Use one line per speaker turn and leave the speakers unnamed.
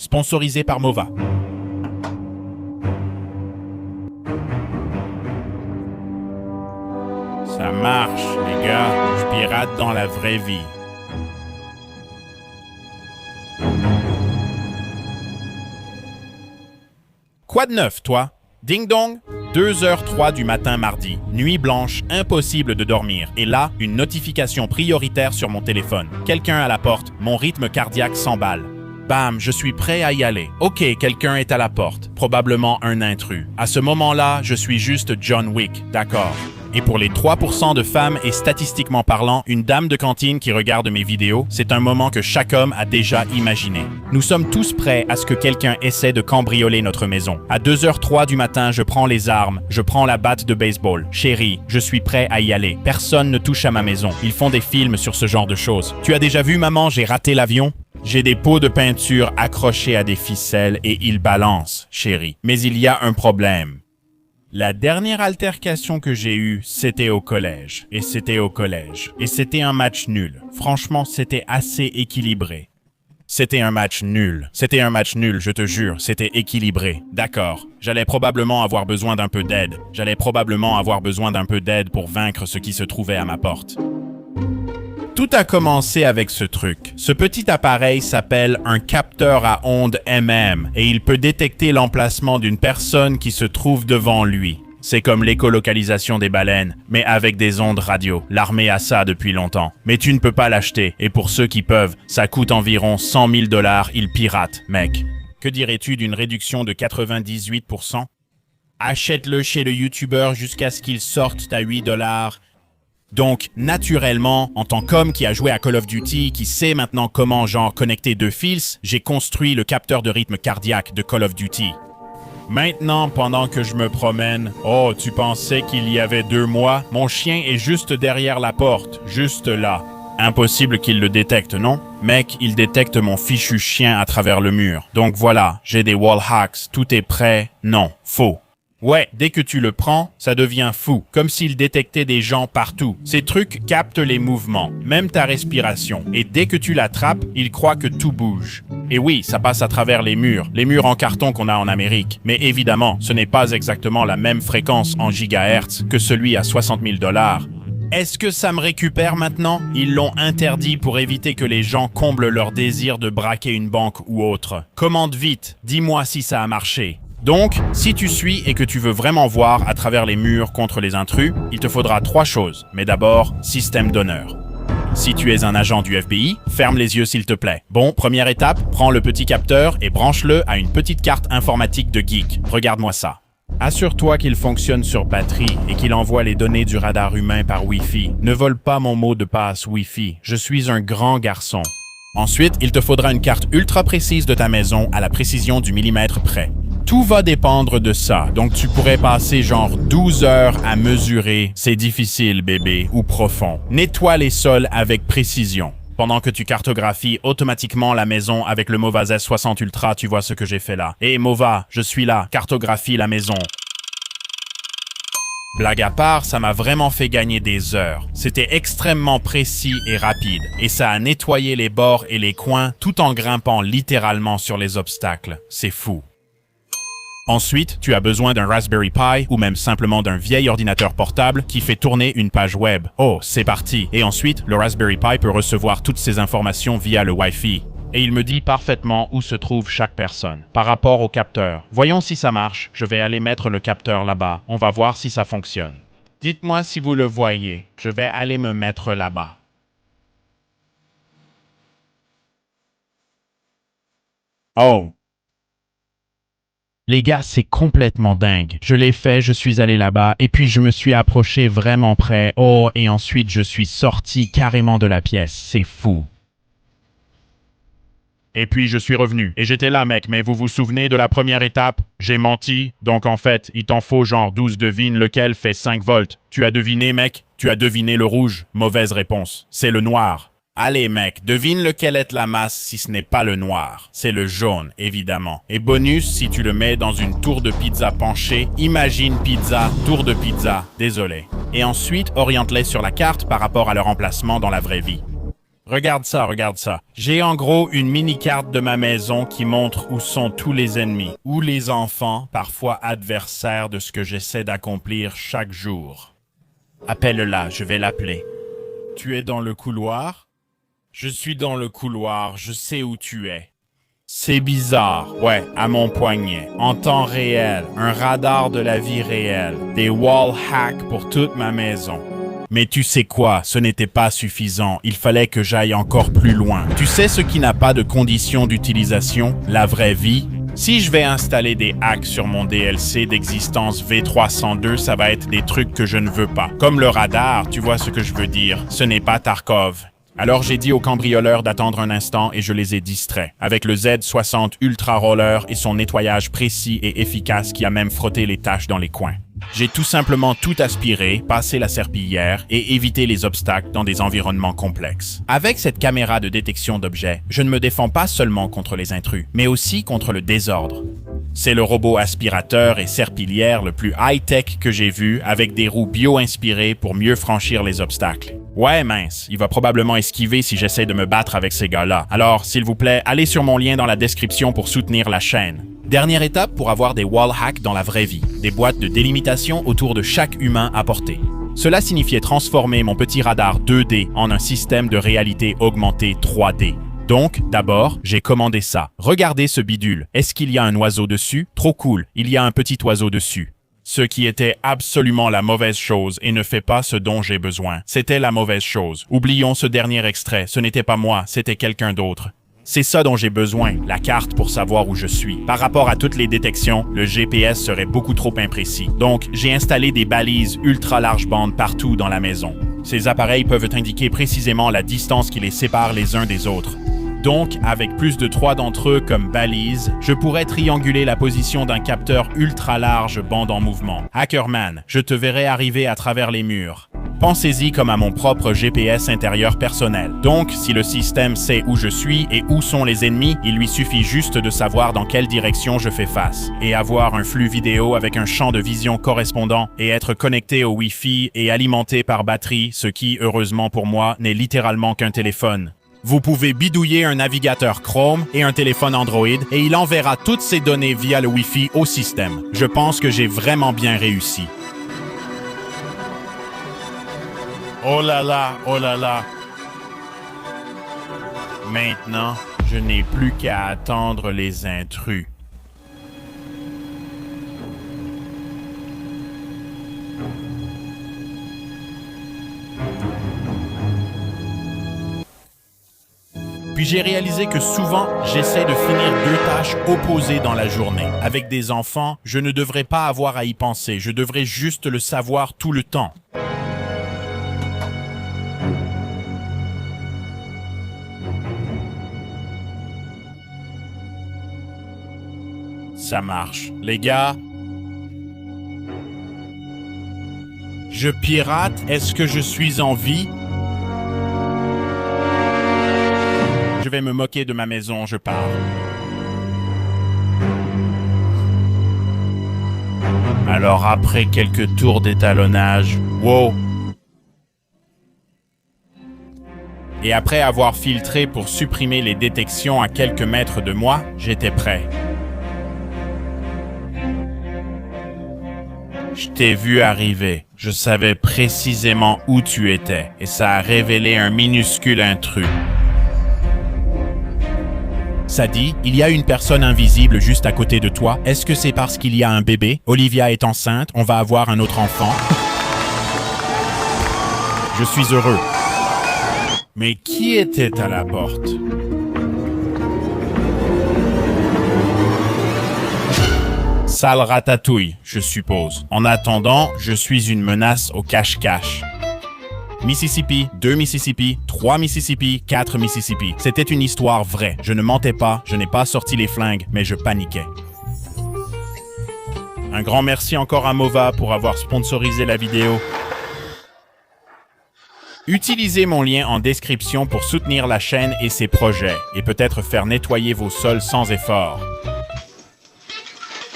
sponsorisé par Mova. Ça marche, les gars. Je pirate dans la vraie vie. Quoi de neuf, toi? Ding dong? 2h03 du matin mardi. Nuit blanche, impossible de dormir. Et là, une notification prioritaire sur mon téléphone. Quelqu'un à la porte, mon rythme cardiaque s'emballe. Bam, je suis prêt à y aller. Ok, quelqu'un est à la porte. Probablement un intrus. À ce moment-là, je suis juste John Wick, d'accord. Et pour les 3% de femmes et statistiquement parlant, une dame de cantine qui regarde mes vidéos, c'est un moment que chaque homme a déjà imaginé. Nous sommes tous prêts à ce que quelqu'un essaie de cambrioler notre maison. À 2h03 du matin, je prends les armes, je prends la batte de baseball. Chérie, je suis prêt à y aller. Personne ne touche à ma maison. Ils font des films sur ce genre de choses. Tu as déjà vu, maman, j'ai raté l'avion? J'ai des pots de peinture accrochés à des ficelles et ils balancent, chérie. Mais il y a un problème. La dernière altercation que j'ai eue, c'était au collège. Et c'était au collège. Et c'était un match nul. Franchement, c'était assez équilibré. C'était un match nul. C'était un match nul, je te jure. C'était équilibré. D'accord. J'allais probablement avoir besoin d'un peu d'aide. J'allais probablement avoir besoin d'un peu d'aide pour vaincre ce qui se trouvait à ma porte. Tout a commencé avec ce truc. Ce petit appareil s'appelle un capteur à ondes MM et il peut détecter l'emplacement d'une personne qui se trouve devant lui. C'est comme l'écolocalisation des baleines, mais avec des ondes radio. L'armée a ça depuis longtemps. Mais tu ne peux pas l'acheter et pour ceux qui peuvent, ça coûte environ 100 000 $. Ils piratent, mec. Que dirais-tu d'une réduction de 98%? Achète-le chez le YouTuber jusqu'à ce qu'il sorte à 8 $. Donc, naturellement, en tant qu'homme qui a joué à Call of Duty, qui sait maintenant comment genre connecter deux fils, j'ai construit le capteur de rythme cardiaque de Call of Duty. Maintenant, pendant que je me promène, oh, tu pensais qu'il y avait 2 mois? Mon chien est juste derrière la porte, juste là. Impossible qu'il le détecte, non? Mec, il détecte mon fichu chien à travers le mur. Donc voilà, j'ai des wall hacks, tout est prêt. Non, faux. Ouais, dès que tu le prends, ça devient fou, comme s'il détectait des gens partout. Ces trucs captent les mouvements, même ta respiration. Et dès que tu l'attrapes, il croit que tout bouge. Et oui, ça passe à travers les murs en carton qu'on a en Amérique. Mais évidemment, ce n'est pas exactement la même fréquence en gigahertz que celui à 60 000 $. Est-ce que ça me récupère maintenant? Ils l'ont interdit pour éviter que les gens comblent leur désir de braquer une banque ou autre. Commande vite, dis-moi si ça a marché. Donc, si tu suis et que tu veux vraiment voir à travers les murs contre les intrus, il te faudra 3 choses. Mais d'abord, système d'honneur. Si tu es un agent du FBI, ferme les yeux s'il te plaît. Bon, première étape, prends le petit capteur et branche-le à une petite carte informatique de geek. Regarde-moi ça. Assure-toi qu'il fonctionne sur batterie et qu'il envoie les données du radar humain par Wi-Fi. Ne vole pas mon mot de passe Wi-Fi. Je suis un grand garçon. Ensuite, il te faudra une carte ultra précise de ta maison à la précision du millimètre près. Tout va dépendre de ça, donc tu pourrais passer genre 12 heures à mesurer, c'est difficile bébé, ou profond. Nettoie les sols avec précision. Pendant que tu cartographies automatiquement la maison avec le Mova Z60 Ultra, tu vois ce que j'ai fait là. Hé Mova, je suis là, cartographie la maison. Blague à part, ça m'a vraiment fait gagner des heures. C'était extrêmement précis et rapide, et ça a nettoyé les bords et les coins tout en grimpant littéralement sur les obstacles. C'est fou. Ensuite, tu as besoin d'un Raspberry Pi ou même simplement d'un vieil ordinateur portable qui fait tourner une page web. Oh, c'est parti! Et ensuite, le Raspberry Pi peut recevoir toutes ces informations via le Wi-Fi. Et il me dit parfaitement où se trouve chaque personne, par rapport au capteur. Voyons si ça marche. Je vais aller mettre le capteur là-bas. On va voir si ça fonctionne. Dites-moi si vous le voyez. Je vais aller me mettre là-bas. Oh! Les gars, c'est complètement dingue. Je l'ai fait, je suis allé là-bas, et puis je me suis approché vraiment près. Oh, et ensuite je suis sorti carrément de la pièce. C'est fou. Et puis je suis revenu. Et j'étais là, mec, mais vous vous souvenez de la première étape? J'ai menti. Donc en fait, il t'en faut genre 12 devines lequel fait 5 volts. Tu as deviné, mec? Tu as deviné le rouge? Mauvaise réponse. C'est le noir. Allez mec, devine lequel est la masse si ce n'est pas le noir. C'est le jaune, évidemment. Et bonus, si tu le mets dans une tour de pizza penchée, imagine pizza, tour de pizza, désolé. Et ensuite, oriente-les sur la carte par rapport à leur emplacement dans la vraie vie. Regarde ça, regarde ça. J'ai en gros une mini-carte de ma maison qui montre où sont tous les ennemis, ou les enfants, parfois adversaires de ce que j'essaie d'accomplir chaque jour. Appelle-la, je vais l'appeler. Tu es dans le couloir? Je suis dans le couloir, je sais où tu es. C'est bizarre, ouais, à mon poignet, en temps réel, un radar de la vie réelle, des wall hacks pour toute ma maison. Mais tu sais quoi, ce n'était pas suffisant, il fallait que j'aille encore plus loin. Tu sais ce qui n'a pas de conditions d'utilisation, la vraie vie? Si je vais installer des hacks sur mon DLC d'existence V302, ça va être des trucs que je ne veux pas. Comme le radar, tu vois ce que je veux dire, ce n'est pas Tarkov. Alors j'ai dit au cambrioleur d'attendre un instant et je les ai distraits, avec le Z60 Ultra Roller et son nettoyage précis et efficace qui a même frotté les taches dans les coins. J'ai tout simplement tout aspiré, passé la serpillière et évité les obstacles dans des environnements complexes. Avec cette caméra de détection d'objets, je ne me défends pas seulement contre les intrus, mais aussi contre le désordre. C'est le robot aspirateur et serpillière le plus high-tech que j'ai vu, avec des roues bio-inspirées pour mieux franchir les obstacles. Ouais, mince, il va probablement esquiver si j'essaie de me battre avec ces gars-là. Alors, s'il vous plaît, allez sur mon lien dans la description pour soutenir la chaîne. Dernière étape pour avoir des wall hacks dans la vraie vie, des boîtes de délimitation autour de chaque humain à portée. Cela signifiait transformer mon petit radar 2D en un système de réalité augmentée 3D. Donc, d'abord, j'ai commandé ça. Regardez ce bidule. Est-ce qu'il y a un oiseau dessus? Trop cool, il y a un petit oiseau dessus. Ce qui était absolument la mauvaise chose et ne fait pas ce dont j'ai besoin. C'était la mauvaise chose. Oublions ce dernier extrait, ce n'était pas moi, c'était quelqu'un d'autre. C'est ça dont j'ai besoin, la carte pour savoir où je suis. Par rapport à toutes les détections, le GPS serait beaucoup trop imprécis. Donc, j'ai installé des balises ultra large bande partout dans la maison. Ces appareils peuvent indiquer précisément la distance qui les sépare les uns des autres. Donc, avec plus de 3 d'entre eux comme balises, je pourrais trianguler la position d'un capteur ultra large bande en mouvement. Hackerman, je te verrai arriver à travers les murs. Pensez-y comme à mon propre GPS intérieur personnel. Donc, si le système sait où je suis et où sont les ennemis, il lui suffit juste de savoir dans quelle direction je fais face. Et avoir un flux vidéo avec un champ de vision correspondant et être connecté au Wi-Fi et alimenté par batterie, ce qui, heureusement pour moi, n'est littéralement qu'un téléphone. Vous pouvez bidouiller un navigateur Chrome et un téléphone Android et il enverra toutes ces données via le Wi-Fi au système. Je pense que j'ai vraiment bien réussi. Oh là là, oh là là. Maintenant, je n'ai plus qu'à attendre les intrus. Puis j'ai réalisé que souvent, j'essaie de finir 2 tâches opposées dans la journée. Avec des enfants, je ne devrais pas avoir à y penser, je devrais juste le savoir tout le temps. Ça marche. Les gars, je pirate, est-ce que je suis en vie? Je vais me moquer de ma maison, je pars. Alors après quelques tours d'étalonnage, wow! Et après avoir filtré pour supprimer les détections à quelques mètres de moi, j'étais prêt. Je t'ai vu arriver. Je savais précisément où tu étais et ça a révélé un minuscule intrus. Ça dit, il y a une personne invisible juste à côté de toi. Est-ce que c'est parce qu'il y a un bébé? Olivia est enceinte, on va avoir un autre enfant. Je suis heureux. Mais qui était à la porte? Sale ratatouille, je suppose. En attendant, je suis une menace au cache-cache. Mississippi, 2 Mississippi, 3 Mississippi, 4 Mississippi. C'était une histoire vraie. Je ne mentais pas, je n'ai pas sorti les flingues, mais je paniquais. Un grand merci encore à Mova pour avoir sponsorisé la vidéo. Utilisez mon lien en description pour soutenir la chaîne et ses projets, et peut-être faire nettoyer vos sols sans effort.